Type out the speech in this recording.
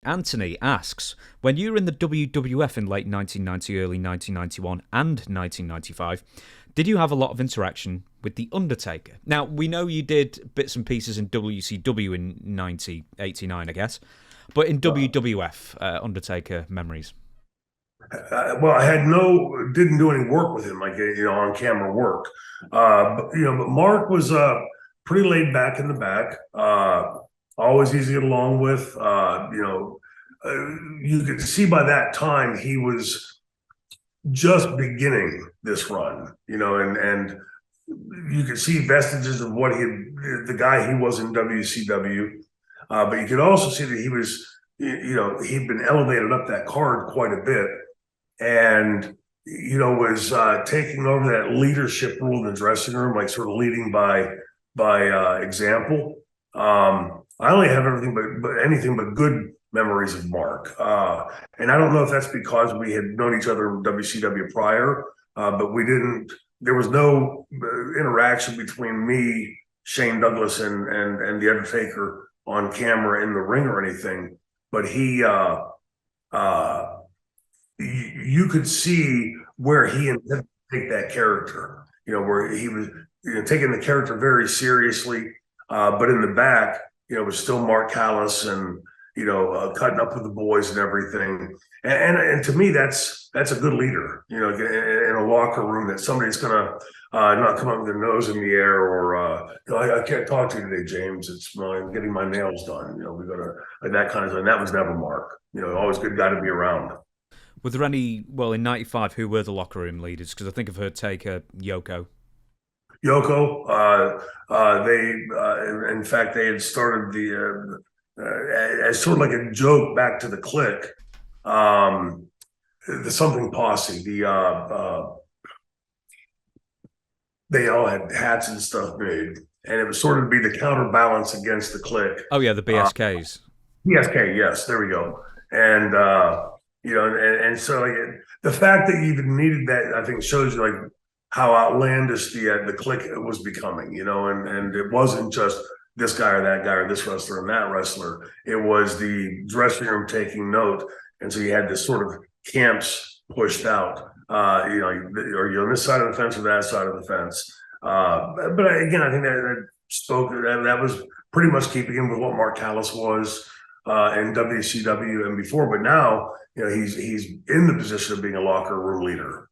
Anthony asks, when you were in the WWF in late 1990, early 1991 and 1995, did you have a lot of interaction with The Undertaker? Now, we know you did bits and pieces in WCW in 1989, I guess, but in WWF, Undertaker memories. Well, didn't do any work with him, like, on camera work. But Mark was pretty laid back in the back, always easy to get along with. You could see by that time he was just beginning this run, and you could see vestiges of the guy he was in WCW. But you could also see that he was, he'd been elevated up that card quite a bit, and was taking over that leadership role in the dressing room, like sort of leading by example. I only have anything but good memories of Mark, and I don't know if that's because we had known each other in WCW prior, but we didn't. There was no interaction between me, Shane Douglas, and the Undertaker on camera in the ring or anything. But you could see where he intended to take that character, where he was taking the character very seriously, but in the back, was still Mark Callis and, cutting up with the boys and everything. And to me, that's a good leader, in a locker room, that somebody's going to not come up with their nose in the air or, I can't talk to you today, James. I'm getting my nails done. We're going to, like, that kind of thing. That was never Mark, always good guy to be around. Were there any, in 95, who were the locker room leaders? Because I think I've heard Taker, Yoko. In fact, they had started as sort of like a joke back to the Clique, the Something Posse. They all had hats and stuff made, and it was sort of to be the counterbalance against the Clique. Oh yeah, the BSKs. BSK, yes, there we go. And and so, like, the fact that you even needed that, I think, shows you, like, how outlandish the Clique was becoming, and it wasn't just this guy or that guy or this wrestler and that wrestler. It was the dressing room taking note, and so you had this sort of camps pushed out. Are you on this side of the fence or that side of the fence? But again, I think that was pretty much keeping him with what Mark Callis was in WCW and before. But now, he's in the position of being a locker room leader.